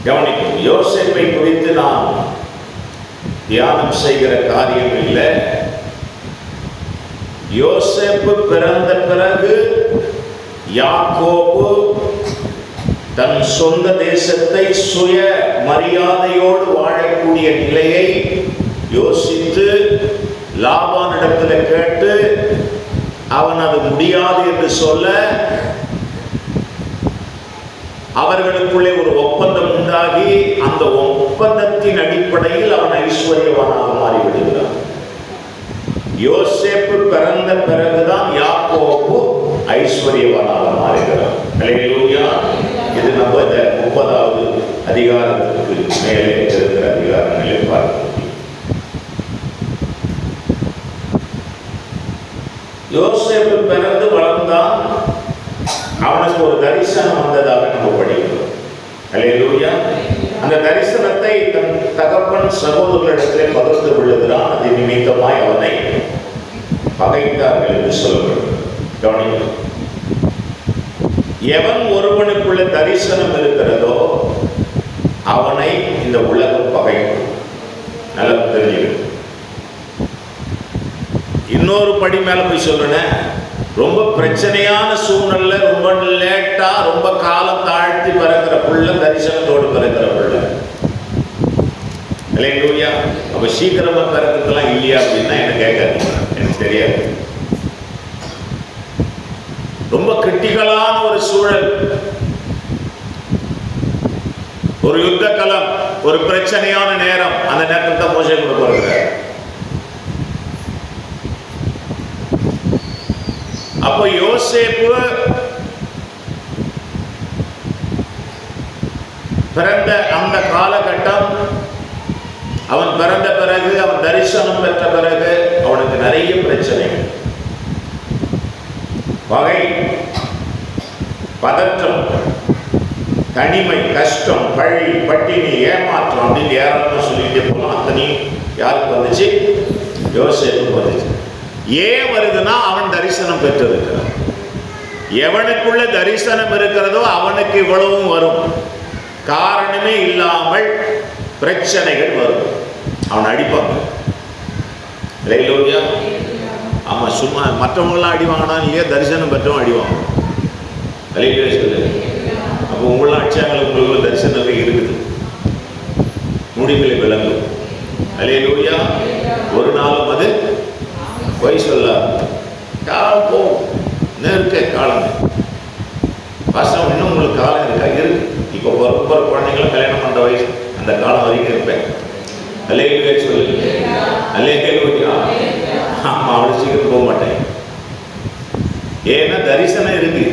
கவனிக்கும். யோசேப்பை குறித்து நாம் தியானம் செய்கிற காரியம் இல்லை. யோசேப்பு பிறந்த பிறகு யாக்கோபு தன் சொந்த தேசத்தை சுய மரியாதையோடு வாழக்கூடிய நிலையை யோசித்து லாபானிடத்தில் கேட்டு அவன் அது முடியாது என்று சொல்ல அவர்களுக்குள்ளே ஒரு ஒப்பந்தம் உண்டாகி அந்த ஒப்பந்தத்தின் அடிப்படையில் அவன் ஐஸ்வர்யவானாக மாறிவிடுகிறான். யோசேப்பு பிறந்த பிறகுதான் யாக்கோபு ஐஸ்வர்யவானாக மாறுகிறான். அல்லேலூயா. இது நம்ம இந்த 30வது அதிகாரத்துக்கு மேலே இருக்கிற அதிகாரங்களை பார்க்க முடியும். யோசேப்பு பிறந்து வளர்ந்தான். அவனுக்கு ஒரு தரிசனம் வந்ததாக நம்ம படிக்கிறோம். அல்லேலூயா. அந்த தரிசனத்தை தன் தகப்பன் சகோதரர்களிடத்திலே பகிர்ந்து கொள்ளுகிறான். அது நிமித்தமாய் அவனை பகைத்தார்கள் என்று சொல்லப்படுகிறது. எவன் ஒருவனுக்குள்ள தரிசனம் இருக்கிறதோ அவனை இந்த உலகம் பகைக்கும். நல்லா தெரிஞ்சுக்கணும். இன்னொரு படி மேல போய் சொல்றேன். ரொம்ப பிரச்சனையான சூழ்நிலை, ரொம்ப லேட்டா, ரொம்ப காலம் தாழ்த்தி பிறக்கிற புள்ள தரிசனத்தோடு பிறக்கிற புள்ள. அல்லேலூயா. அப்ப சீக்கிரமா பிறக்கிறதுலாம் இல்லையா அப்படின்னா எனக்கு கேட்காது, எனக்கு தெரியாது. ரொம்ப கிரிட்டிக்கலான ஒரு சூழல், ஒரு யுத்த களம், ஒரு பிரச்சனையான நேரம், அந்த நேரத்தில் தான் மோசே கூட பிறக்கிறார். அப்போ யோசேப்பு பிறந்த அந்த காலகட்டம், அவன் பிறந்த பிறகு, அவன் தரிசனம் பெற்ற பிறகு அவனுக்கு நிறைய பிரச்சனைகள், பகை, பதற்றம், தனிமை, கஷ்டம், பழி, பட்டினி, ஏமாற்றம் அப்படின்னு யாரும் சொல்லிட்டே போகலாம். அத்தனையும் யாருக்கு வந்துச்சு? யோசேப்புக்கு வந்துச்சு. ஏன் வருதுன்னா அவன் தரிசனம் பெற்றிருக்கிறான். எவனுக்குள்ள தரிசனம் இருக்கிறதோ அவனுக்கு இவ்வளவும் வரும். காரணமே இல்லாமல் பிரச்சனைகள் வரும். அவன் அடிப்பாங்க. அல்லேலூயா. ஆமா, சும்மா மற்றவங்களாம் அடி வாங்கினா இல்லையா, தரிசனம் பெற்றவன் அடி வாங்கணும். அல்லேலூயா சொல்லு. அப்போ உங்களாம் அடிச்சாங்களே, உங்களுக்கு தரிசனமே இருக்குது, முடிவுகளை விளங்கும். அல்லேலூயா. ஒரு நாளும் அது பொய் சொல்ல. காலம் போகும், இன்னும் இருக்க காலம். வருஷம் இன்னும் உங்களுக்கு காலம் இருக்கா? இருக்கு. இப்போ பிறப்பு குழந்தைங்களும் கல்யாணம் பண்ணுற வயசு, அந்த காலம் வரைக்கும் இருப்பேன். அல்லேலூயா சொல்லு. அல்லேலூயா. ஆமா, அவ்வளோ சீக்கிரம் போக மாட்டேன். ஏன்னா தரிசனம் இருக்கு.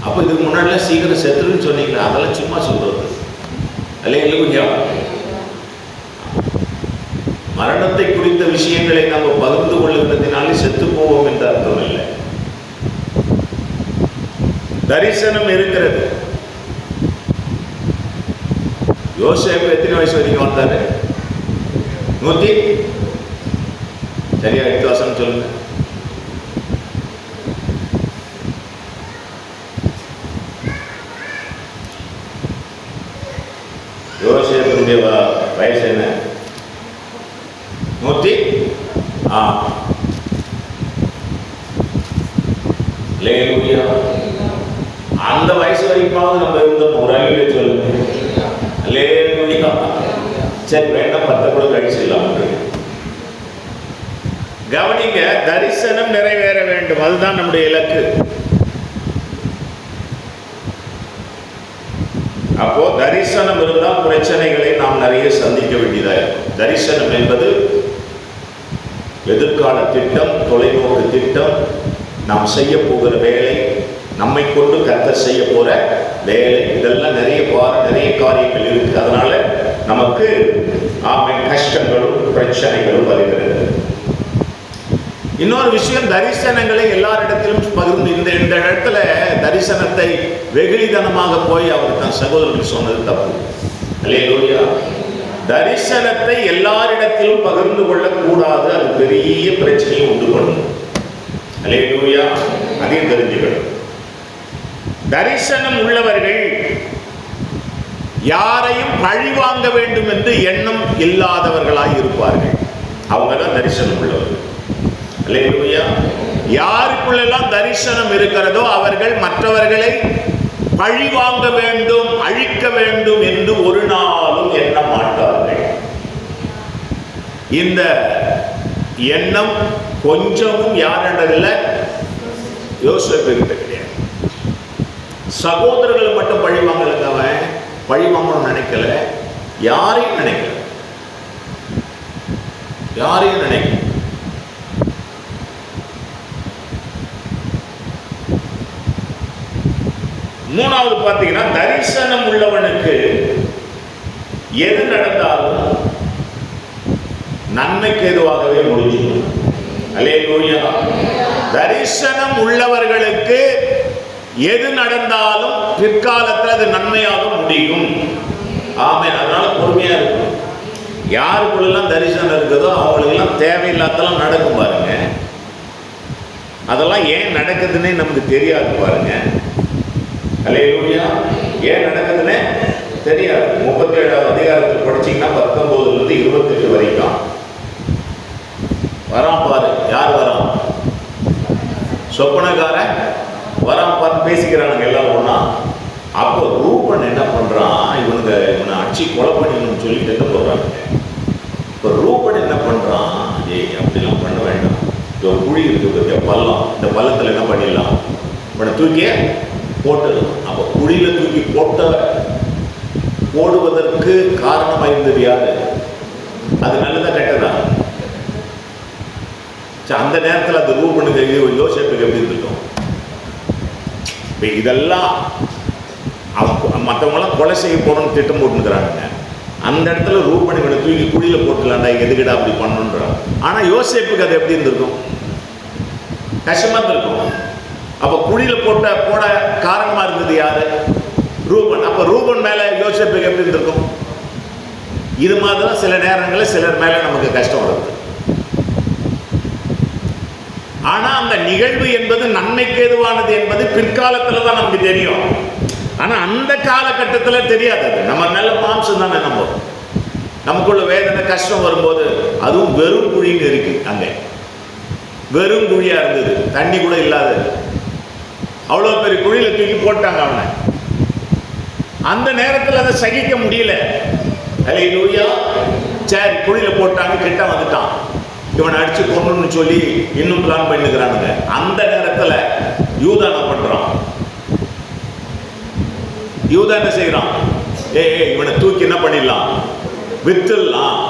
அப்போ இதுக்கு முன்னாடிலாம் சீக்கிரம் செத்துருன்னு சொன்னீங்களா? அதெல்லாம் சும்மா சொல்றது. அல்லேலூயா. மரணத்தை குறித்த விஷயங்களை நம்ம பகிர்ந்து கொள்ளுகிறதுனாலே செத்து போவோம் என்ற அர்த்தம் இல்லை. தரிசனம் இருக்கிறது. யோசேப்பு எத்தனை வயசு வரைக்கும் வந்தாரு? 100 சரியா 8 வருஷம் சொல்லுங்க. யோசேப்புடைய வயசு என்ன? 100. அல்லேலூயா. அந்த வயசு வரைக்கும் நம்ம இருந்தோம். ஒரு அறிவியல் சொல்லுங்க. அல்லேலூயா. சரி, வேண்டாம், 10 கூட கழிச்சிடலாம். கவனிங்க, தரிசனம் நிறைவேற வேண்டும். அதுதான் நம்முடைய இலக்கு. அப்போ தரிசனம் இருந்தால் பிரச்சனைகளை நாம் நிறைய சந்திக்க வேண்டியதாக இருக்கும். தரிசனம் என்பது எதிர்கால திட்டம், தொலைநோக்கு திட்டம், நாம் செய்ய போகிற வேலை, நம்மை கொண்டு கர்த்தர் செய்ய போற வேலை, இதெல்லாம் நிறைய காரியங்கள் இருக்கு. அதனால நமக்கு கஷ்டங்களும் பிரச்சனைகளும் வருகிறது. இன்னொரு விஷயம், தரிசனங்களை எல்லாரிடத்திலும் பகிர்ந்து இந்த இடத்துல தரிசனத்தை வெகுளிதனமாக போய் அவர் தன் சகோதரர்கள் சொன்னது தப்பு. அல்லேலூயா. தரிசனத்தை எல்லாரிடத்திலும் பகிர்ந்து கொள்ளக்கூடாது. அது பெரிய பிரச்சனையை உண்டு பண்ணும். அல்லேலூயா. அதையும் தெரிஞ்சுக்கணும். தரிசனம் உள்ளவர்கள் யாரையும் பழிவாங்க வேண்டும் என்று எண்ணம் இல்லாதவர்களாய் இருப்பார்கள். அவங்க தான் தரிசனம் உள்ளவர்கள். அல்லேலூயா. யாருக்குள்ளெல்லாம் தரிசனம் இருக்கிறதோ அவர்கள் மற்றவர்களை பழிவாங்க வேண்டும், அழிக்க வேண்டும் என்று ஒரு நாளும் எண்ண மாட்டார்கள். இந்த எண்ணம் கொஞ்சமும் யாரென்றதில்லை, யோசேப்பு கிட்ட கிடையாது. சகோதரர்களை மட்டும் பழிவாங்கலுங்க, அவன் பழிவாங்கணும்னு நினைக்கல, யாரையும் நினைக்கல, யாரையும் நினைக்கல. மூணாவது பார்த்தீங்கன்னா, தரிசனம் உள்ளவனுக்கு எது நடந்தாலும் நன்மைக்கு எதுவாகவே முடியும். அல்லேலூயா. தரிசனம் உள்ளவர்களுக்கு எது நடந்தாலும் பிற்காலத்தில் அது நன்மையாக முடியும். ஆமென். அதனால பொறுமையா இருக்கும். யாருக்குள்ளெல்லாம் தரிசனம் இருக்குதோ அவங்களுக்கெல்லாம் தேவையில்லாதெல்லாம் நடக்கும் பாருங்க. அதெல்லாம் ஏன் நடக்குதுன்னே நமக்கு தெரியாது பாருங்க. அல்லேலூயா. ஏன் நடக்குதுன்னே தெரியாது. 37வது அதிகாரத்தில் படிச்சீங்கன்னா 19 to 28 வரைக்கும் வரான் பாரு. யார் வரான்? சொப்பனக்காரன் வரான் பாரு. பேசிக்கிறானுங்க எல்லாரும் ஒண்ணா. அப்போ ரூபன் என்ன பண்றான், இவனை அடிச்சு கொலை பண்ணிக்கணும்னு சொல்லிட்டு என்ன போடுறாங்க. இப்போ ரூபன் என்ன பண்றான், ஏய் அப்படிலாம் பண்ண வேண்டாம், ஒரு குழி இருக்கு பள்ளம், இந்த பள்ளத்தில் என்ன பண்ணிடலாம், இவனை தூக்கிய போட்டுடலாம். அப்போ குழியில தூக்கி போடுவதற்கு காரணமாக இருந்தது யாரு? அது நல்லதா கெட்டதா? அந்த நேரத்தில் அந்த ரூபனுக்கு யோசேப்புக்கு எப்படி இருந்திருக்கும்? இதெல்லாம் அவன் மற்றவங்களாம் கொலை செய்ய போகணும்னு திட்டம் போட்டுக்கிறாங்க. அந்த இடத்துல ரூபன் இவனை தூக்கி குழியில போட்டுலாண்டா, எதுக்கிடா அப்படி பண்ணணுன்றான். ஆனால் யோசேப்புக்கு அது எப்படி இருந்திருக்கும்? கஷ்டமா இருந்திருக்கும். அப்போ குழியில போட காரணமா இருந்தது யாரு? ரூபன். அப்போ ரூபன் மேல யோசேப்புக்கு எப்படி இருந்திருக்கும்? இது மாதிரி சில நேரங்களில் சிலர் மேல நமக்கு கஷ்டம் வருது. ஆனா அந்த நிகழ்வு என்பது நன்மைக்கு ஏதுவானது என்பது பிற்காலத்துல தான் நமக்கு தெரியும். ஆனா அந்த காலகட்டத்தில் தெரியாது. நம்ம நல்ல மாம்சம் தானே, நமக்குள்ள வேதனை கஷ்டம் வரும்போது அதுவும் வெறும் குழின்னு இருக்கு. அங்கே வெறும் குழியா இருந்தது, தண்ணி கூட இல்லாத அவ்வளவு பெரிய குழியில தூக்கி போட்டாங்க அவனை. அந்த நேரத்தில் அதை சகிக்க முடியல. அல்லேலூயா. சரி, குழியில போட்டாங்க, கிட்ட வந்துட்டான், இவனை அடிச்சு கொண்டு சொல்லி இன்னும் பிளான் பண்ணிக்கிறானுங்க. அந்த நேரத்தில் யூதா என்ன பண்றான்? யூதா என்ன செய்யறான்? இவனை தூக்கி என்ன பண்ணிடலாம், வித்துடலாம்.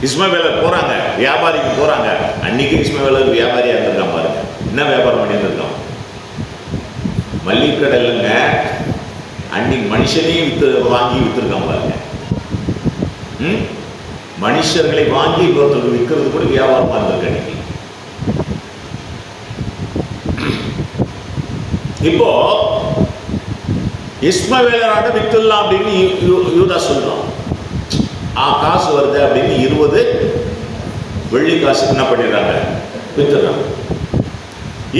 இஸ்மவேலர் போறாங்க, வியாபாரிக்கு போறாங்க. அன்னைக்கு இஸ்மவேலர் வியாபாரியா இருந்திருக்கான் பாருங்க. என்ன வியாபாரம் பண்ணி இருந்திருக்கான்? மல்லிகை கடையிலங்க அன்னைக்கு மனுஷனையும் வாங்கி வித்துருக்கான் பாருங்க. மனுஷர்களை வாங்கி இன்னொருத்தருக்கு விற்கிறது கூட வியாபாரமா இருந்திருக்கு அன்னைக்கு. இப்போ இஸ்மவேலராட வித்துடலாம் அப்படின்னு யூதா சொல்றான். காசு வருது அப்படின்னு 20 வெள்ளி காசு என்ன பண்ணிடுறாங்க, வித்துறாங்க.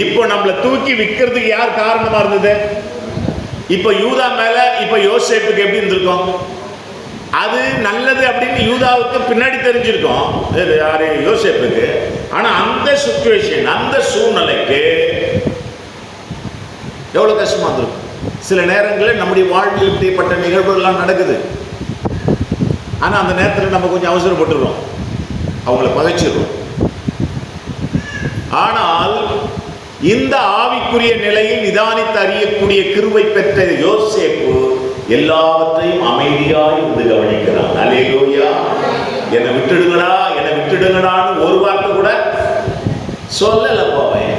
இப்போ நம்மளை தூக்கி விற்கிறதுக்கு யார் காரணமா இருந்தது? இப்போ யூதா மேல இப்போ யோசேப்புக்கு எப்படி இருந்திருக்கும்? அது நல்லது அப்படின்னு யூதாவுக்கு பின்னாடி தெரிஞ்சிருக்கும், யாரு? யோசேப்புக்கு. ஆனா அந்த சிச்சுவேஷன், அந்த சூழ்நிலைக்கு எவ்வளவு கஷ்டமா இருந்திருக்கும். சில நேரங்களில் நம்முடைய வாழ்வில் இப்படிப்பட்ட நிகழ்வுகள்லாம் நடக்குது. ஆனா அந்த நேரத்தில் நம்ம கொஞ்சம் அவசரப்பட்டுறோம், அவங்கள பகைச்சிடுறோம். ஆனால் இந்த ஆவிக்குரிய நிலையில் நிதானித்து அறியக்கூடிய கிருபை பெற்ற யோசேப்பு எல்லாவற்றையும் அமைதியாய் இருந்து கவனிக்கிறான். அல்லேலூயா. என்னை விட்டுடுங்கடா, என்னை விட்டுடுங்கடான்னு ஒரு வார்த்தை கூட சொல்லல. போவேன்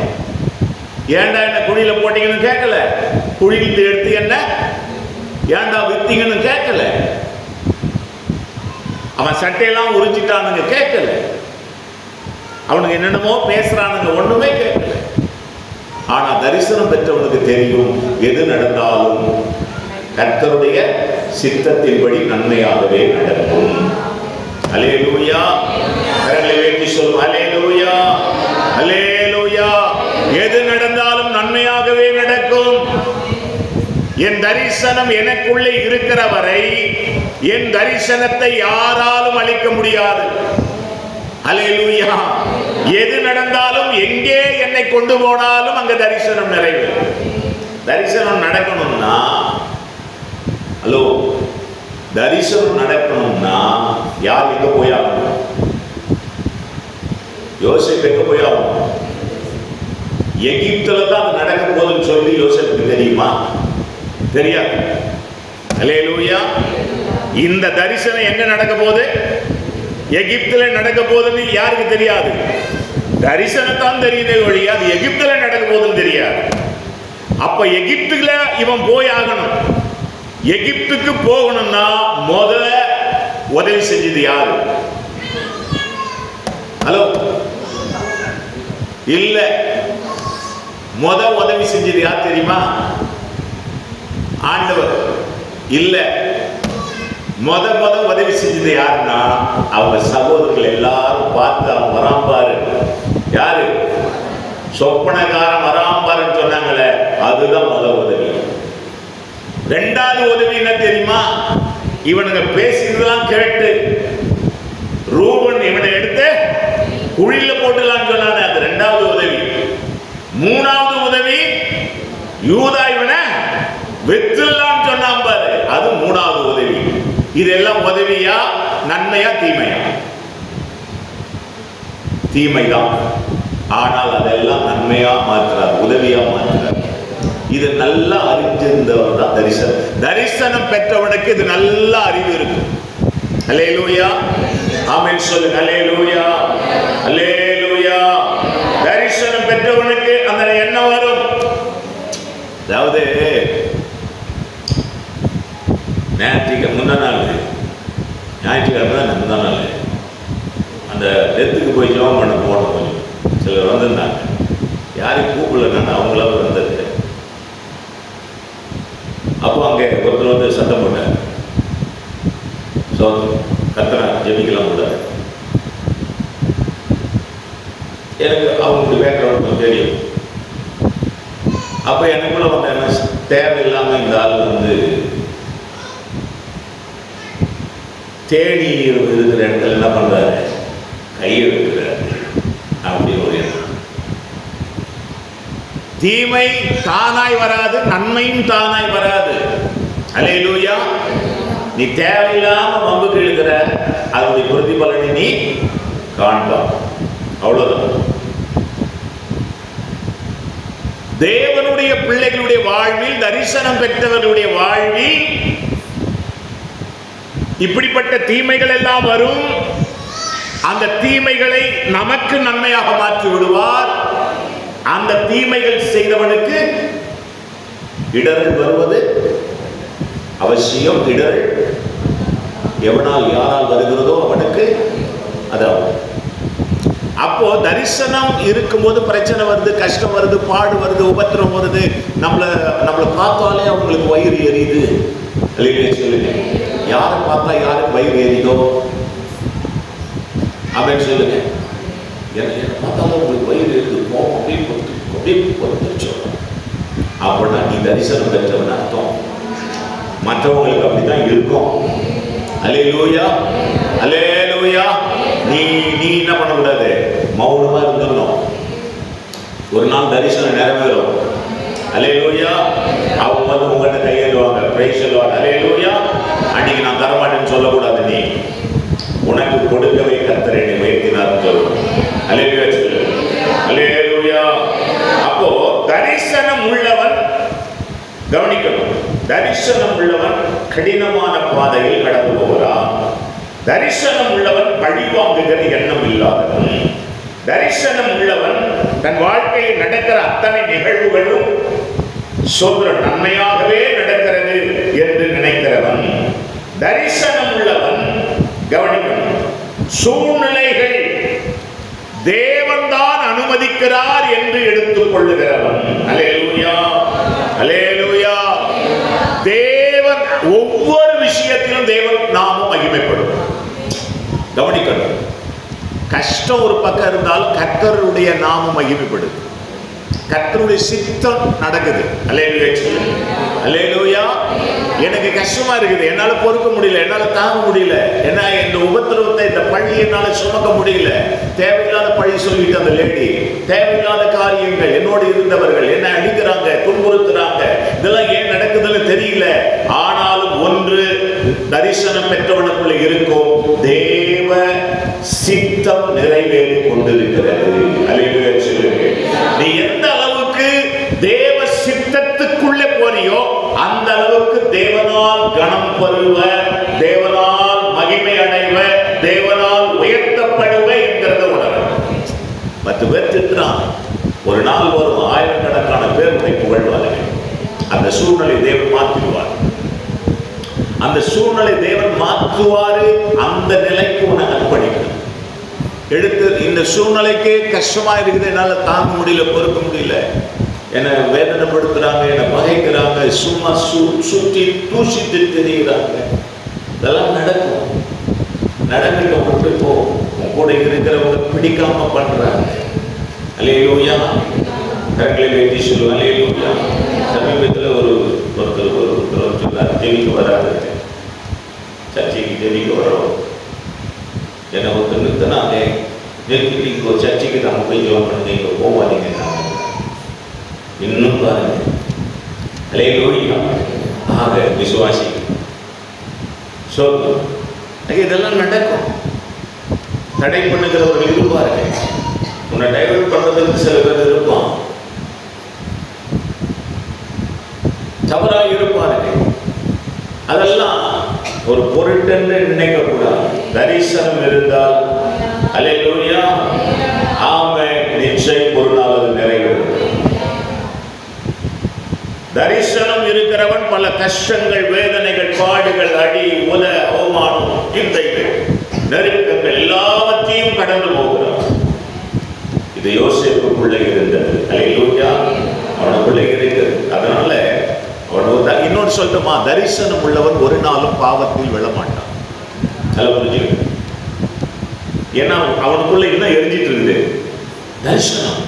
ஏண்டா என்ன குழியில போட்டீங்கன்னு கேட்கல, குழியில எடுத்து என்ன ஏண்டா வித்தீங்கன்னு கேட்கல, அவன் சட்டையெல்லாம் உறிஞ்சிட்டானுங்க கேட்கல, அவனுக்கு என்னென்னமோ பேசுறானுங்க ஒண்ணுமே கேட்கல. ஆனா தரிசனம் பெற்றவனுக்கு தெரியும், எது நடந்தாலும் கர்த்தருடைய சித்தத்தின்படி நன்மையாகவே நடக்கும். அல்லேலூயா. கரங்களை உயர்த்தி சொல்லும் அல்லேலூயா, அல்லேலூயா. எது நடந்தாலும் நன்மையாகவே நடக்கும். என் தரிசனம் எனக்குள்ளே இருக்கிற வரை என் தரிசனத்தை யாராலும் அழிக்க முடியாது. அல்லேலூயா. எது நடந்தாலும், எங்கே என்னை கொண்டு போனாலும் அங்க தரிசனம் நிறைவேறும். தரிசனம் நடக்கணும்னா, ஹலோ, தரிசனம் நடக்கணும்னா யார் எங்க போய் ஆகணும்? யோசேப்பு எங்க போய் ஆகணும்? எகிப்துல தான் அது நடக்க போதுன்னு சொல்லி யோசேப்புக்கு தெரியுமா? தெரியாது. அல்லேலூயா. இந்த தரிசனம் எங்க நடக்க போகுது? எகிப்துல நடக்க போகுதுன்னு யாருக்கு தெரியாது? தரிசனத்தான் தெரியுதே ஒழிய அது எகிப்துல நடக்க போகுதுன்னு தெரியாது. அப்ப எகிப்துல இவன் போய் ஆகணும். எகிப்துக்கு போகணும்னா முதல்ல உதவி செஞ்சது யாரு? ஹலோ, இல்ல, உதவி செஞ்சது யார் தெரியுமா? ஆண்டவர். இல்ல, உதவி செஞ்சது யாருன்னா அவங்க சகோதரர்கள் எல்லாரும் பார்த்து அவன் வராம்பாரு. யாரு? சொப்பனக்காரன் வராம்பாருன்னு சொன்னாங்களே, அதுதான் உதவி. ரெண்டாவது உதவி என்ன தெரியுமா? இவனுங்க பேசினதெல்லாம் கேட்டு ரூபன் இவனை எடுத்து குழியில போட்டுலாம் சொன்னானே, அது ரெண்டாவது உதவி. மூணாவது உதவி யூதா இவனை வெத்துலாம் சொன்னான் பாரு, அது மூணாவது உதவி. இதெல்லாம் உதவியா, நன்மையா, தீமையா? தீமைதான். ஆனால் அதெல்லாம் நன்மையா மாற்றுறார், உதவியா மாற்றுறார். இது நல்லா அறிஞ்சிருந்தவர் தான் தரிசனம் பெற்றவனுக்கு இது நல்ல அறிவு இருக்கும். அல்லேலூயா. ஆமென் சொல்லுங்க. அல்லேலூயா, அல்லேலூயா. தரிசனம் பெற்றவனுக்கு அந்த எண்ணம் வரும். அதாவது முந்தா நாள் ஞாயிற்றுக்கிழமை தான், முந்தா நாள் அந்த டெத்துக்கு போய் ஜெபம் பண்ண போனோம். கொஞ்சம் சிலர் வந்திருந்தாங்க, யாரையும் கூப்பிடலன்னா அவங்களால வந்தது. அப்போ அங்கே ஒருத்தர் வந்து சத்தம் போட்டார், கத்தனை ஜெபிக்கலாம் கூடாது. எனக்கு அவங்களுடைய பேக்ரவுண்ட் தெரியும். அப்போ எனக்குள்ள வந்து என்ன தேவையில்லாமல் இந்த ஆள் வந்து தேடி இருக்கிற இடத்துல என்ன பண்றாரு? கையை வைக்கிறாரு அப்படின்னு ஒரு எண்ணம். தீமை தானாய் வராது, நன்மையும் தானாய் வராது. அல்லேலூயா. நீ தேவையில்லாம வம்புக்கு இழுக்கிற, அதனுடைய பிரதிபலனை நீ காண்பா. அவ்வளவுதான். தேவனுடைய பிள்ளைகளுடைய வாழ்வில், தரிசனம் பெற்றவர்களுடைய வாழ்வில் இப்படிப்பட்ட தீமைகள் எல்லாம் வரும். அந்த தீமைகளை நமக்கு நன்மையாக மாற்றி விடுவார். அந்த தீமைகள் செய்தவனுக்கு இடர்கள் வருவது அவசியம். இடர்கள் எவனால் யாரால் வருகிறதோ அவனுக்கு அதாவது. அப்போ தரிசனம் இருக்கும்போது பிரச்சனை வருது, கஷ்டம் வருது, பாடு வருது, உபத்திரம் வருது. நம்மளை பார்த்தாலே அவங்களுக்கு வயிறு எரியுது. சொல்லுங்க, யாரை பார்த்தா யாருக்கு வயிறு எரியுதோ அப்படின்னு சொல்லுங்க. என்ன பார்த்தாலும் உங்களுக்கு வயிறு எரியுது, போகும் அப்படியே சொல்றோம். அப்படின்னா நீ தரிசனம் பெற்றவன் அர்த்தம். மற்றவங்களுக்கு அப்படித்தான் இருக்கும். அல்லேலூயா, அல்லேலூயா. நீ என்ன பண்ணக்கூடாது? மௌனமா இருந்துடணும். ஒரு நாள் தரிசனம் நிறைவேறும். அல்லேலூயா. அவங்க வந்து உங்கள்கிட்ட கையெழுவாங்க, பிரைஸ் சொல்லுவாங்க. அல்லேலூயா. அன்னைக்கு நான் தரமாட்டேன்னு சொல்லக்கூடாது. நீ உனக்கு கொடுக்கவே கர்த்தர் என்னை உயர்த்தினார் சொல்லணும். அல்லேலூயா சொல்லு. அல்லேலூயா. அப்போ தரிசனம் உள்ளவன் கவனிக்கணும். தரிசனம் உள்ளவன் கடினமான பாதையில் கடந்து போகிறான். தரிசனம் உள்ளவன் பழிவாங்குகிற எண்ணம் இல்லாதவன். தரிசனம் உள்ளவன் தன் வாழ்க்கையில் நடக்கிற அத்தனை நிகழ்வுகளும் சொல்ற நன்மையாகவே நடக்கிறது என்று நினைக்கிறவன். தரிசனம் உள்ளவன் கவனிக்கணும், சூழ்நிலைகள் தேவன்தான் அனுமதிக்கிறார் என்று எடுத்துக் கொள்ளுகிறவன். அல்லேலூயா, அல்லேலூயா. தேவன் ஒவ்வொரு விஷயத்திலும் தேவன் நாமம் மகிமைப்படும். கவனிக்கணும், கஷ்டம் ஒரு பக்கம் இருந்தாலும் கர்த்தருடைய நாமம் மகிமைப்படும். கர்த்தருடைய சித்தம் நடக்குது. அல்லேலூயா. எனக்கு கஷ்டமா இருக்குது, என்னால பொறுக்க முடியல, என்னால தாங்க முடியல, ஏன்னா இந்த உபத்திரவத்தை, இந்த பழி என்னால சுமக்க முடியல. தேவையில்லாத பழி சொல்லிட்டு அந்த லேடி, தேவையில்லாத காரியங்கள், என்னோடு இருந்தவர்கள் என்ன அடிக்கிறாங்க, துன்புறுத்துறாங்க, இதெல்லாம் ஏன் நடக்குதுன்னு தெரியல. ஆனாலும் ஒன்று தரிசனம் பெற்றவனுக்குள்ள இருக்கும், தேவ சித்தம் நிறைவேறி கொண்டிருக்கிறது. அல்லேலூயா சொல்லுங்க. நீ எந்த அளவுக்கு தேவ சித்தத்துக்குள்ளே போறியோ அந்த அளவுக்கு தேவனால் கனம் பெறுவ, தேவனால் மகிமை அடைவ, தேவனால் உயர்த்தப்படுவ என்கிறத உணர. 10 பேர் திட்டுறான், ஒரு நாள் வரும் ஆயிரக்கணக்கான பேர் உன்னை புகழ்வார்கள். அந்த சூழ்நிலை தேவன் மாற்றுவார். அந்த சூழ்நிலை தேவன் மாற்றுவாரு. அந்த நிலைக்கு உன்னை அர்ப்பணிக்கணும். எடுத்து இந்த சூழ்நிலைக்கே கஷ்டமா இருக்குது, என்னால தாங்க முடியல, பொறுக்க முடியல, என்னை வேதனைப்படுத்துறாங்க, என்னை பகைக்கிறாங்க, சும்மா சுற்றி தூசிட்டு தெரியுறாங்க, இதெல்லாம் நடக்கும். நடந்துக்க விட்டு போ. உன் கூட இருக்கிறவங்க பிடிக்காம பண்றாங்க. அல்லேலூயா. கரங்களை வேண்டி சொல்லுவோம். அல்லேலூயா. சமீபத்தில் ஒருத்தர் சொன்னார், ஜெபிக்க வராது, சர்ச்சைக்கு ஜெபிக்க வரோம். என்னை ஒருத்தர் நிறுத்தினாங்க, நிறுத்திட்டு இங்கே ஒரு சர்ச்சைக்கு நம்ம போய் ஜெபம் பண்ணுங்க, இங்கே போவாதீங்க. இன்னும் பாருங்க. அல்லேலூயா. ஆக விசுவாசி சொல்லும் இதெல்லாம் நடக்கும். தடை பண்ணுகிறவர்கள் இருப்பார்கள். உன்னை டைவர்ட் பண்றதுக்கு சில பேர் இருப்பான், தவறாக இருப்பார்கள். அதெல்லாம் ஒரு பொருட்டென்று நினைக்க கூடாது. தரிசனம் இருந்தால் அல்லேலூயா, ஆமென், நிச்சயம் ஒரு நாள் அது நிறைவேறும். தரிசனம் இருக்கிறவன் பல கஷ்டங்கள், வேதனைகள், பாடுகள், அடி, உத, அவமானம், இன்றைக்கு நெருக்கங்கள் எல்லாவற்றையும் கடந்து போகிறான். இது யோசேப்புக்குள்ளே இருந்தது. அல்லேலூயா. அவனுக்குள்ளே இருக்கிறது. அதனால அவன் இன்னொன்று சொல்லட்டுமா, தரிசனம் உள்ளவன் ஒரு நாளும் பாவத்தில் விழமாட்டான். நல்லா புரிஞ்சுக்க. ஏன்னா அவனுக்குள்ள என்ன எரிஞ்சிட்டு இருக்குது, தரிசனம்.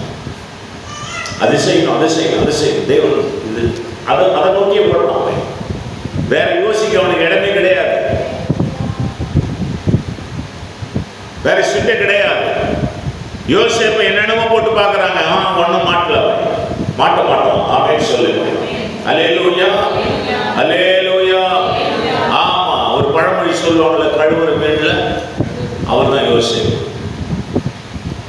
அது செய்யணும், அதை செய்யணும், அதை செய்யணும், தேவன் இது அதை நோக்கியே போடணும். அவன் வேற யோசிக்க அவனுக்கு இடமே கிடையாது, வேற சிந்தை கிடையாது. யோசேப்பை என்னென்னமோ போட்டு பார்க்கறாங்க, ஒன்றும் மாட்டல, மாட்ட மாட்டோம். ஆமென் சொல்லுங்க. அல்லேலூயா. அல்லேலூயா. ஆமா, ஒரு பழமொழி சொல்லுவாங்கல்ல, கழுவுற மீன்ல அவர் தான் யோசேப்பு.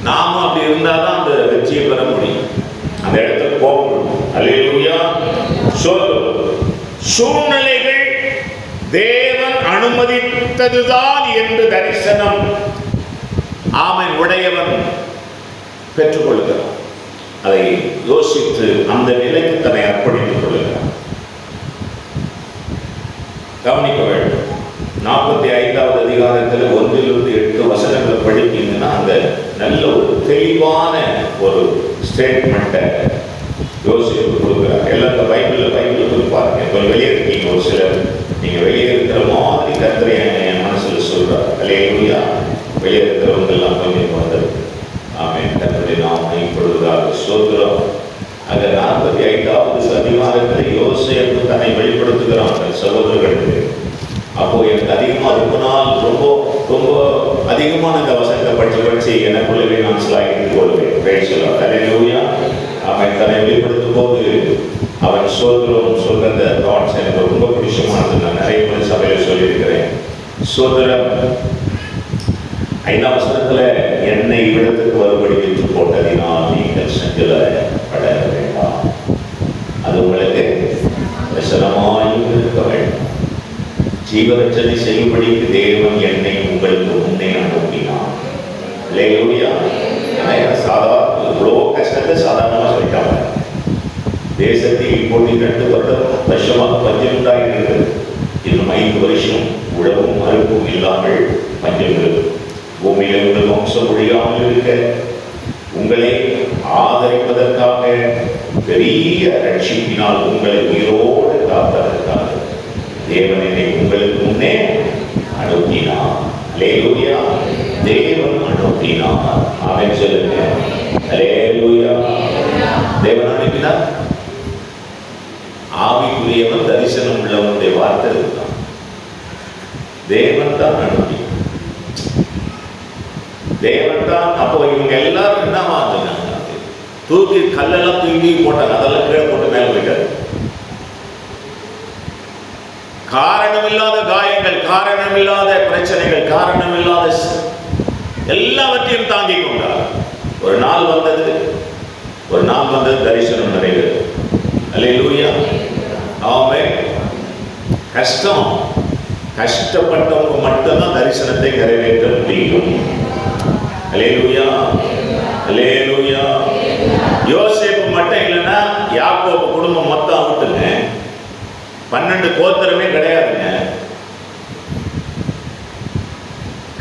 நாமும் அப்படி இருந்தாதான் அந்த வெற்றியை பெற முடியும், அந்த இடத்துக்கு போகணும். அல்லேலூயா. சூழ்நிலைகள் தேவன் அனுமதித்ததுதான் என்று தரிசனம் ஆமென் உடையவன் பெற்றுக்கொள்கிறான். அதை யோசித்து அந்த நிலைக்கு தன்னை அர்ப்பணித்துக் கொள்கிறான். கவனிக்க வேண்டும். 45வது அதிகாரத்தில் 1-8 வசனங்களை படித்தீங்கன்னா அந்த நல்ல ஒரு தெளிவான ஒரு ஸ்டேட்மெண்ட்டை யோசித்து கொடுக்குறாங்க. எல்லாம் இந்த பைபிளில் கொடுப்பாருங்க. இப்போ வெளியே இருக்கீங்க, ஒரு சிலர் நீங்கள் வெளியே இருக்கிற மாதிரி கர்த்தர் என் மனசில் சொல்கிறார். அல்லேலூயா. வெளியே இருக்கிறவங்க எல்லாம் கொஞ்சம் வந்தது. ஆமென். கர்த்தருடைய நாமம் மகிமைப்படுவதாக. ஸ்தோத்திரம். ஆக 45வது அதிகாரத்தில் யோசேப்பு தன்னை வெளிப்படுத்துகிறான் சகோதரர்களுக்கு. அப்போ எனக்கு அதிகமாக ரொம்ப நாள் ரொம்ப ரொம்ப அதிகமான இந்த வசனத்தை படித்து எனக்குள்ளவே நான் சிலாகிட்டு கொள்வேன். பேர் சொல்லுவார். அல்லேலூயா. அவன் தன்னை வெளிப்படுத்தும் போது அவன் சொல்ற அந்த தாட்ஸ் எனக்கு ரொம்ப பிடிச்சமானது. நான் நிறைய முறை சபையில் சொல்லியிருக்கிறேன். சோதரம் 5ஆம் வசனத்துல என்னை இவ்விடத்துக்கு வரும்படி என்று போட்டதினால் நீங்கள் செஞ்சல பட வேண்டாம், அது உங்களுக்கு வசனமாய் இருக்க வேண்டும். ஜீவரட்சனை செய்யும்படிக்கு தேவன் என்னை உங்களுக்கு முன்னே அனுப்பினான். அல்லேலூயா. சாதாரண இவ்வளோ கஷ்டத்தை சாதாரணமாக சொல்லிட்டாங்க. தேசத்தில் இப்போது 2 வருஷமாக பஞ்சம் உண்டாகிறது. இன்னும் 5 வருஷம் உழவும் மறுப்பும் இல்லாமல் பஞ்சம் இருக்கும். பூமியில் உங்கள் வம்சம் ஒழியாமல் இருக்க உங்களை ஆதரிப்பதற்காக பெரிய ரட்சிப்பினால் உங்களை உயிரோடு காப்பதற்காக தேவன் என்னை உங்களுக்கு முன்னே அனுப்பினார். அல்லேலூயா. தேவன் அனுப்பினார். ஆமென் சொல்லுங்க. அல்லேலூயா. தேவன் பார்த்ததுதான். தேவன் தான் அனுப்பி, தேவன் தான். அப்போ இவங்க எல்லாரும் என்ன வாங்கினாங்க? தூக்கி கல்லெல்லாம் தூக்கி போட்டாங்க, அதெல்லாம் கீழே போட்டு மேலே போயிட்டாரு. காரணமில்லாத காயங்கள், காரணமில்லாத பிரச்சனைகள், காரணமில்லாத எல்லாவற்றையும் தாங்கிக் கொண்டார். ஒரு நாள் வந்தது, ஒரு நாள் வந்தது, தரிசனம் நிறைவேறும். அல்லேலூயா, ஆமென். கஷ்டம், கஷ்டப்பட்டவங்க மட்டும்தான் தரிசனத்தை நிறைவேற்ற முடியும். அல்லேலூயா, அல்லேலூயா. யோசேப்பு மட்டும் இல்லைன்னா யாக்கோபு குடும்பம் மொத்தம் அவுட்டுங்க, 12 கோத்திரமே கிடையாதுங்க.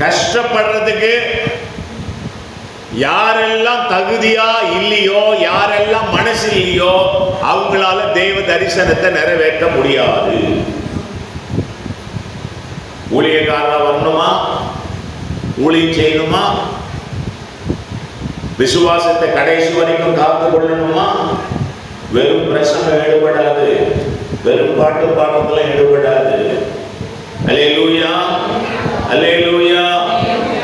கஷ்டப்படுறதுக்கு யாரெல்லாம் தகுதியா இல்லையோ, யாரெல்லாம் மனசு இல்லையோ, அவங்களால தேவ தரிசனத்தை நிறைவேற்ற முடியாது. ஊழியக்காரா வரணுமா, ஊழியம் செய்யணுமா, விசுவாசத்தை கடைசி வரைக்கும் காத்து கொள்ளணுமா, வெறும் பிரசங்கம் ஈடுபடாது, வெறும் பாட்டு பாடத்துல ஈடுபடாது. அல்லேலூயா, அல்லேலூயா.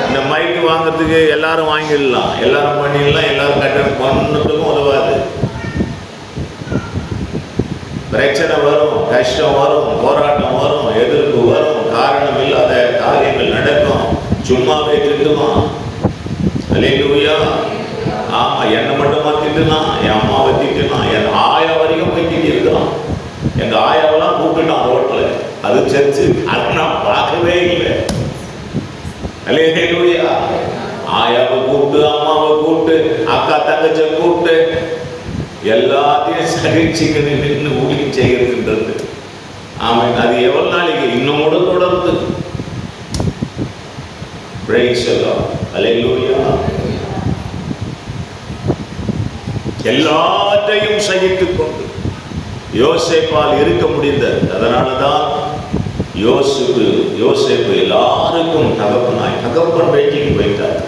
இந்த மைக்கு வாங்கிறதுக்கு எல்லாரும் வாங்கிடலாம், எல்லாரும் பண்ணிடலாம், எல்லாரும் கட்டணம் பண்ணதுக்கும் உதவாது. பிரச்சனை வரும், கஷ்டம் வரும், போராட்டம் வரும், எதிர்ப்பு வரும், காரணம் இல்லாத காரியங்கள் நடக்கும், சும்மாவே திட்டுவான். அல்லேலூயா. ஆமா, என்னை மட்டுமா திட்டுனான், என் அம்மாவை திட்டுனான், என் ஆயா வரைக்கும் போய் திட்டி இருக்கான். எங்க ஆயாவெல்லாம் கூப்பிட்டுட்டான் ரோட்ல, அது சர்ச்சு, அது நான் பார்க்கவே இல்லை. அல்லேலூயா. ஆயாவை கூப்பிட்டு, அம்மாவை கூப்பிட்டு, அக்கா தங்கச்சை கூப்பிட்டு, எல்லாத்தையும் சகிச்சுக்கு நின்று ஊழியம் செய்கிறதுன்றது. ஆமாம், அது எவ்வளவு நாளைக்கு இன்னும் கூட தொடர்ந்து. Praise the Lord. அல்லேலூயா. எல்லாத்தையும் சகித்துக் கொண்டு யோசேப்பால் இருக்க முடிந்தது. அதனாலதான் யோசேப்பு எல்லாருக்கும் தகப்பனாய், தகப்பன் பேட்டிக்கு போயிட்டார்.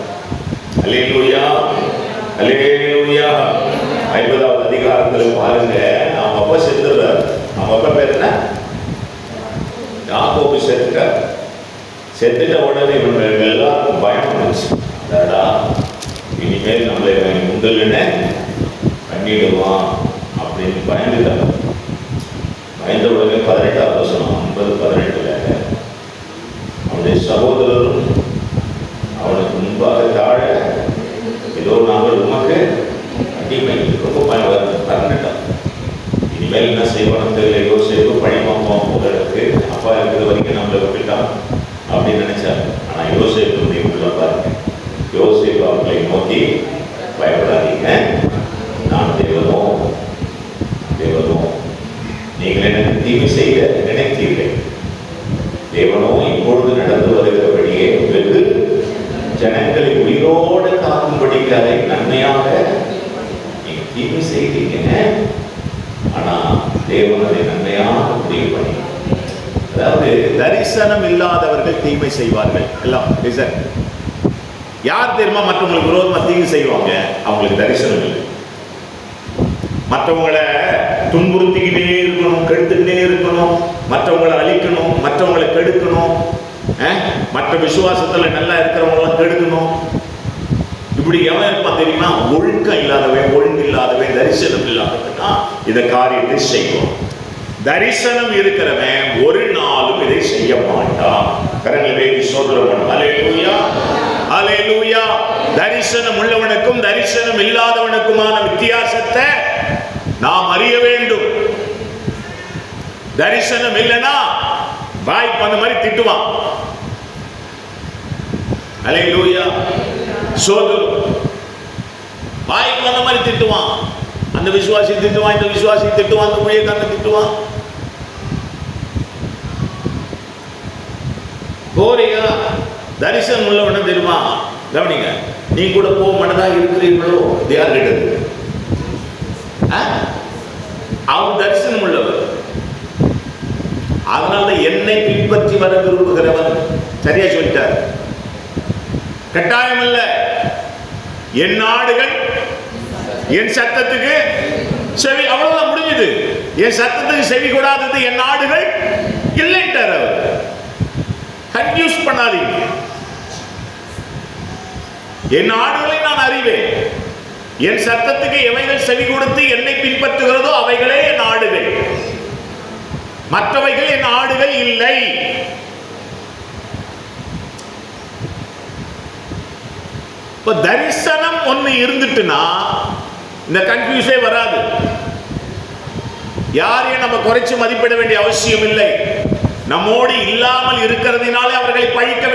அல்லேலூயா, அல்லேலூயா. 50வது அதிகாரத்தில் பாருங்க, அவங்க அப்பா செத்துறார். அவங்க அப்பா பேர் என்ன? யாக்கோபு செத்துட்டார். செத்துட்ட உடனே இவங்க எல்லாருக்கும் பயம் வந்துச்சு. அடடா, இனிமேல் நம்மளை முந்தல்னு பண்ணிடுவான் அப்படின்னு பயந்துட்டாங்க. பயந்த உடனே 18வது வசனம் 50:18 அவனுடைய சகோதரரும் அவனுக்கு முன்பாக தாழ, ஏதோ நாங்கள் உமக்கு அடிமை, ரொம்ப பறந்துட்டான். இனிமேல் என்ன செய்வான்னு தெரியல. யோசேப்பு பழிமாப்பான் போகிறதுக்கு, அப்பா இருக்கிற வரைக்கும் நம்மளை விட்டுட்டான் அப்படின்னு நினைச்சார். ஆனால் யோசேப்புடைய உள்ள பாருங்க, யோசேப்பு அவங்களை நோக்கி, பயப்படாதீங்க, நான் தேவனோ, தேவனோ, நீங்கள் எனக்கு தீமை செய்ய நினைத்தீர்கள், தேவனோ இப்பொழுது நடந்து வருகிறபடியே வெகு ஜனங்களை உயிரோடு காக்கும்படிக்கு அதை நன்மையாக நீங்க தீமை செய்தீங்க, ஆனா தேவன் அதை நன்மையாக முடிவு பண்ணி. அதாவது தரிசனம் இல்லாதவர்கள் தீமை செய்வார்கள். எல்லாம் யார் தெரியுமா? மற்றவங்களுக்கு விரோதமா தீங்கு செய்வாங்க, அவங்களுக்கு தரிசனம் இல்லை. மற்றவங்களை துன்புறுத்திக்கிட்டே இருக்கணும், கெடுத்துக்கிட்டே இருக்கணும், மற்றவங்களை அழிக்கணும், மற்றவங்களை கெடுக்கணும், மற்ற விசுவாசத்துல நல்லா இருக்கிறவங்களாம் கெடுக்கணும். இப்படி எவன் இருப்பான் தெரியுமா? ஒழுக்கம் இல்லாதவன், ஒழுங்கு இல்லாதவன், தரிசனம் இல்லாதவன் இந்த காரியத்தை செய்வோம். தரிசனம் இருக்கிறவன் ஒரு நாளும் இதை செய்ய மாட்டான். கரங்களை சோதரம். அல்லேலூயா, அல்லேலூயா. தரிசனம் உள்ளவனுக்கும் தரிசனம் இல்லாதவனுக்குமான வித்தியாசத்தை நாம் அறிய வேண்டும். தரிசனம் இல்லைன்னா வாய்ப்பு அந்த மாதிரி திட்டுவான். அல்லேலூயா. சோதரம் வாய்ப்பு அந்த மாதிரி திட்டுவான். அந்த விசுவாசி திட்டுவான், இந்த விசுவாசி திட்டுவான், அந்த ஊழியக்காரன் திட்டுவான். போறியா? தரிசனம் உள்ளவன தெரியுமா? கவனிங்க, நீ கூட போக மனதா இருக்கிறீர்களோ, யார் கேட்டது? அவர் தரிசனம் உள்ளவர். அதனால என்னை பின்பற்றி வர விரும்புகிறவன், சரியா சொல்லிட்டார். கட்டாயம் அல்ல. என் நாடுகள் என் சத்தத்துக்கு செவி, அவ்வளவுதான் முடிஞ்சது. என் சத்தத்துக்கு செவி கொடாதது என் நாடுகள் இல்லைன்றார் அவர். கன்ஃபியூஸ் பண்ணாதீங்க. என் ஆடுகளை நான் அறிவேன், என் சத்தத்துக்கு எவைகள் செவி கொடுத்து என்னை பின்பற்றுகிறதோ அவைகளே என் ஆடுகள், மற்றவைகள் என் ஆடுகள் இல்லை. இப்ப தரிசனம் ஒண்ணு இருந்துட்டுனா இந்த கன்ஃபியூஸே வராது. யாரையும் நம்ம குறைச்சு மதிப்பிட வேண்டிய அவசியம் இல்லை. நம்மோடு இல்லாமல் இருக்கிறதுனாலே அவர்களை பழிக்க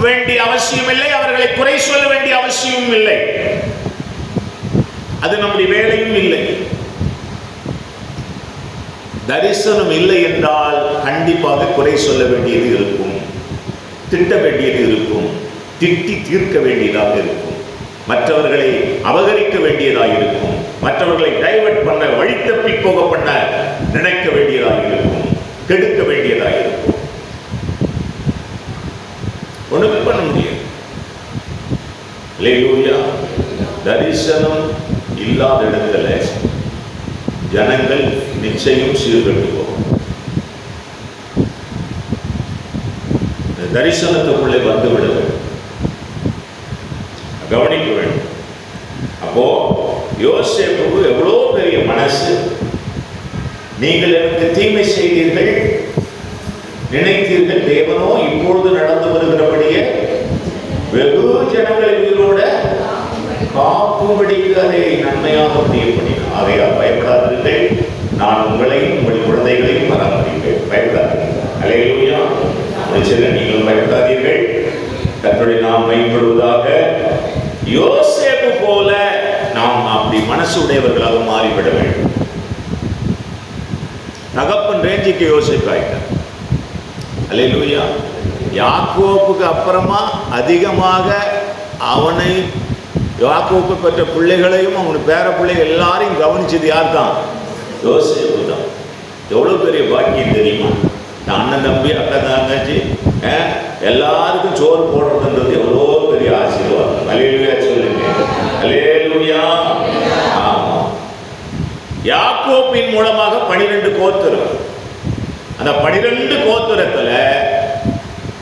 வேண்டிய அவசியம் இல்லை, அவர்களை குறை சொல்ல வேண்டிய அவசியம் இல்லை. அது நம்முடைய வேலையும் இல்லை. தரிசனம் இல்லை என்றால் கண்டிப்பாக குறை சொல்ல வேண்டியது இருக்கும், திட்ட வேண்டியது இருக்கும், திட்டி தீர்க்க வேண்டியதாக இருக்கும், மற்றவர்களை அபகரிக்க வேண்டியதாக இருக்கும், மற்றவர்களை டைவர்ட் பண்ண, வழி தப்பி போக பண்ண நினைக்க வேண்டியதாக இருக்கும், கெடுக்க வேண்டியதாக இருக்கும். ஒண்ணுமே பண்ண முடியாது. அல்லேலூயா. தரிசனம் இல்லாத இடத்துல ஜனங்கள் நிச்சயம் சீர்கட்டு போகும். தரிசனத்துக்குள்ளே வந்துவிட வேண்டும், கவனிக்க வேண்டும். அப்போ யோசேப்புக்கு எவ்வளோ பெரிய மனசு. நீங்கள் எனக்கு தீமை செய்தீர்கள், நினைத்தீர்கள், தேவனோ இப்பொழுது நடந்து வருகிறபடியே வெகு ஜனங்களை உயிரோட காக்கும்படிக்கு அதை நன்மையாக முடிய பண்ணினார். ஆகையால் பயப்படாதீர்கள், நான் உங்களையும் உங்கள் குழந்தைகளையும் பராமரிப்பேன். பயப்படாதீர்கள். அல்லேலூயா. நீங்கள் பயப்படாதீர்கள். கர்த்தருடைய நாம் மைப்படுவதாக. யோசேப்பு போல நாம் அப்படி மனசு உடையவர்களாக மாறிவிட வேண்டும். தகப்பன் ரேஞ்சுக்கு யோசேப்பு ஆயிட்டார். அல்லேலூயா. யாக்கோப்புக்கு அப்புறமா அதிகமாக அவனை, யாக்கோப்பு பெற்ற பிள்ளைகளையும் அவன் பேர பிள்ளைகள் எல்லாரையும் கவனிச்சது யார் தான்? யோசேப்பு தான். எவ்வளவு பெரிய பாக்கியம் தெரியுமா? அண்ணன் தம்பி அக்கா தங்கச்சி எல்லாருக்கும் சோறு போடுறதுன்றது எவ்வளோ பெரிய ஆசீர்வாதம். அல்லேலூயா சொல்லுங்க. அல்லேலூயா. ஆமா. யாக்கோப்பின் மூலமாக 12 கோத்திரம். அந்த 12 கோத்திரத்துல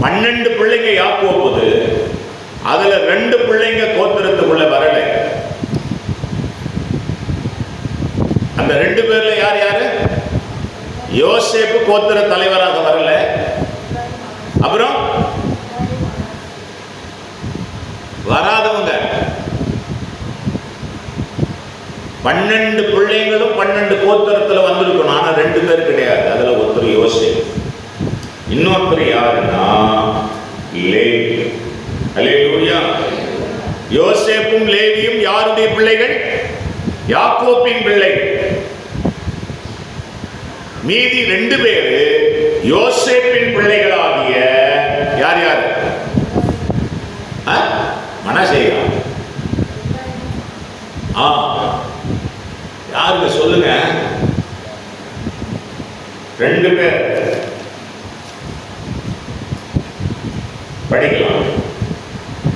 12 பிள்ளைங்க யாக்கோப்புது. அதுல 2 பிள்ளைங்க கோத்திரத்துக்குள்ள வரல. அந்த 2 பேர்ல யார் யாரு? யோசேப்பு கோத்திர தலைவராக வரல. அப்புறம் வராதவங்க 12 பிள்ளைங்களும் 12 கோத்திரத்துல வந்திருக்கணும். ஆனா 2 பேர் கிடையாது. அதுல ஒருத்தர் யோசேப்பு, இன்னொருத்தர் யாருன்னா லேவி. அல்லேலூயா. யோசேப்பும் லேவியும் யாருடைய பிள்ளைகள்? யாக்கோப்பின் பிள்ளைகள். மீதி 2 பேரு யோசேப்பின் பிள்ளைகளாகிய யார் யார்? மனாசேயா. யாருங்க சொல்லுங்க? 2 பேர் படிக்கலாம்.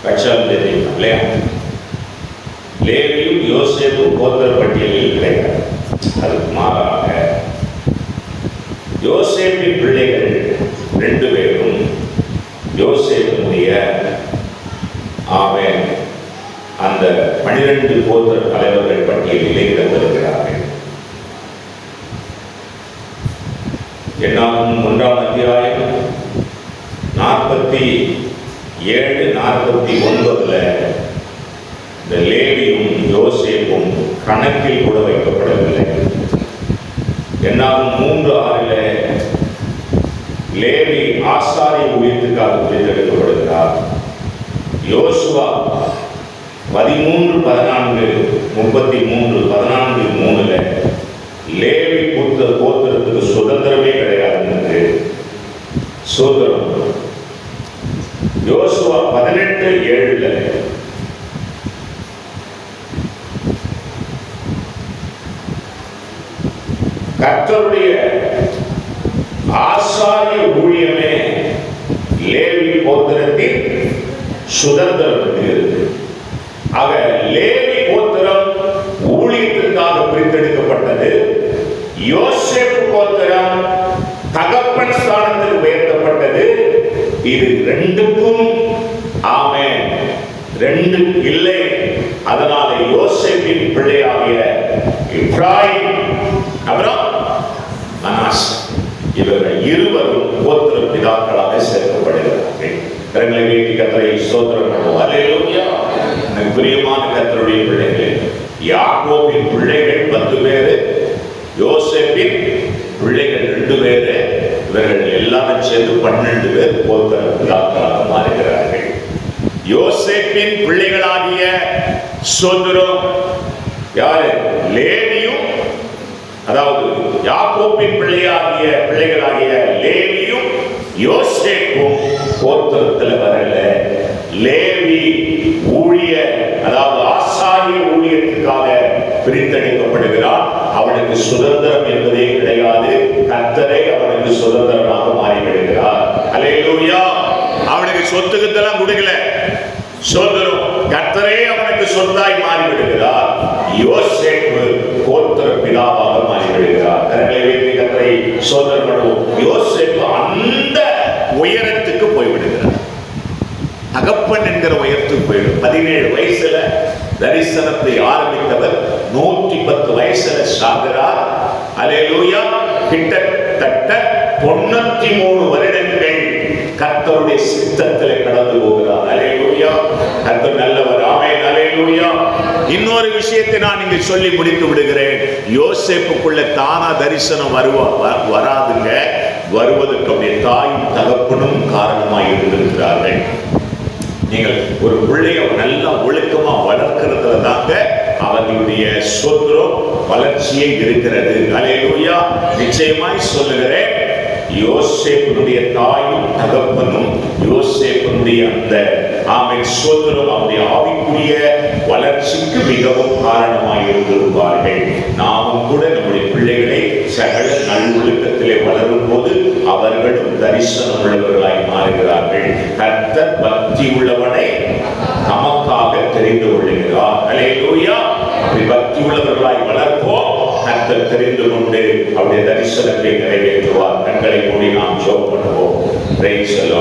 கட்சால் தெரியும் இல்லையா? லேவியும் யோசேப்பும் கோத்திர பட்டியலில் கிடையாது. அதுக்கு மாறாக யோசேப்பின் பிள்ளைகள் 2 பேரும் யோசேப்புடைய அவன் அந்த 12 கோத்திர தலைவர்கள் பட்டியலிலே இடம்பெறுகிறார்கள். என்னாகும் 1ஆம் அத்தியாயம் 47, 49 இந்த லேவியும் யோசேப்பும் கணக்கில் கூட வைக்கப்படவில்லை. என்னாகும் 3:6 லேவி ஆசாரிய ஊழியத்துக்காக தேர்ந்தெடுக்கப்படுகிறார். யோசுவா 13, 14, 33, 14:3 லேவி கோத்திரத்துக்கு சுதந்திரமே கிடையாது. சுதந்திரம் யோசுவா 18:7 கர்த்தருடைய ஆசாரிய ஊழியமே லேவி கோத்திரத்தின் சுதந்திரம் இருக்கு. ஆக லேவி கோத்திரம் ஊழியத்திற்காக பிரித்தெடுக்கப்பட்டது. யோசேப்பு கோத்திரம் தகப்பன் இது ரெண்டுக்கும் ஆமென் ரெண்டு இல்லை. அதனால யோசேப்பின் பிள்ளையாகிய எப்பிராயீம் அப்புறம் மனாசே இவர்கள் இருவரும் கோத்திர பிதாக்களாக சேர்க்கப்படுகிறார்கள். கரங்களை நீட்டி கர்த்தரை ஸ்தோத்திரம் பண்ணுவோம். அல்லேலூயா. எனக்கு பிரியமான கர்த்தருடைய பிள்ளைகளே, யாக்கோபின் பிள்ளைகள் 10 பேர், யோசேப்பின் பிள்ளைகள் 2 பேர். இவர்கள் எல்லாரும் சேர்ந்து 12 பேர் கோத்திர பிதாக்களாக மாறுகிறார்கள். யோசேப்பின் பிள்ளைகளாகிய சோதரம் யாரு? லேவியும், அதாவது யாக்கோபின் பிள்ளைகளாகிய லேவியும் யோசேப்பும் கோத்திரத்தில் வரல. லேவி ஊழிய, அதாவது ஆசாரிய ஊழியத்துக்காக பிரித்தெடுக்கப்படுகிறான். அவனுக்கு சுதந்திரம் என்பதே கிடையாது. கர்த்தரை அவனுக்கு சுதந்திரமாக மாறிவிடுகிறார். அல்லேலூயா. அவனுக்கு சொத்துக்கெல்லாம் கொடுக்கல, சோதரம் கர்த்தரே அவனுக்கு சொத்தாய் மாறிவிடுகிறார். யோசேப்பு கோத்திர பிதாவாக மாறிவிடுகிறார். கரங்களை வைத்து கர்த்தரை சோதரம் பண்ணுவோம். யோசேப்பு அந்த உயரத்துக்கு போய்விடுகிறார். தகப்பன் என்கிற உயரத்துக்கு போயிடும். 17 வயசுல தரிசனத்தை ஆரம்பித்தவர் 110 வயசுல சாகிறார். அல்லேலூயா. கிட்டத்தட்ட 93 வருடங்கள் கர்த்தருடைய சித்தத்திலே கடந்து போகிறார். அல்லேலூயா. கர்த்தர் நல்லவர். ஆமென். அல்லேலூயா. இன்னொரு விஷயத்தை நான் இங்கு சொல்லி முடித்து விடுகிறேன். யோசேப்புக்குள்ள தானா தரிசனம் வராதுங்க. வருவதற்கு அவருடைய தாயும் தகப்பனும் காரணமாக இருந்திருக்கிறார்கள். நீங்கள் ஒரு பிள்ளைய நல்லா ஒழுக்கமா வளர்க்கிறதுல தாங்க அவர்களுடைய சொத்துரம் வளர்ச்சியை இருக்கிறது. அல்லேலூயா. நிச்சயமாய் சொல்லுகிறேன், யோசேப்பினுடைய தாயும் தகப்பனும் யோசேப்பினுடைய அந்த ஆமென் சோதரம் அவருடைய ஆவிக்குரிய வளர்ச்சிக்கு மிகவும் காரணமாக இருந்திருப்பார்கள். நாமும் கூட நம்முடைய பிள்ளைகளை சகல நல்லொழுக்கத்திலே வளரும் போது அவர்களும் தரிசனம் உள்ளவர்களாய் மாறுகிறார்கள். கர்த்தர் பக்தி உள்ளவனை நமக்காக தெரிந்து கொள்கிறார். அல்லேலூயா. அப்படி பக்தி உள்ளவர்களாய் வளர்ப்போம். கர்த்தர் தெரிந்து கொண்டு அவருடைய தரிசனத்தை நிறைவேற்றுவார். கண்களை மூடி நாம் ஜெபம் பண்ணுவோம். Price the Lord.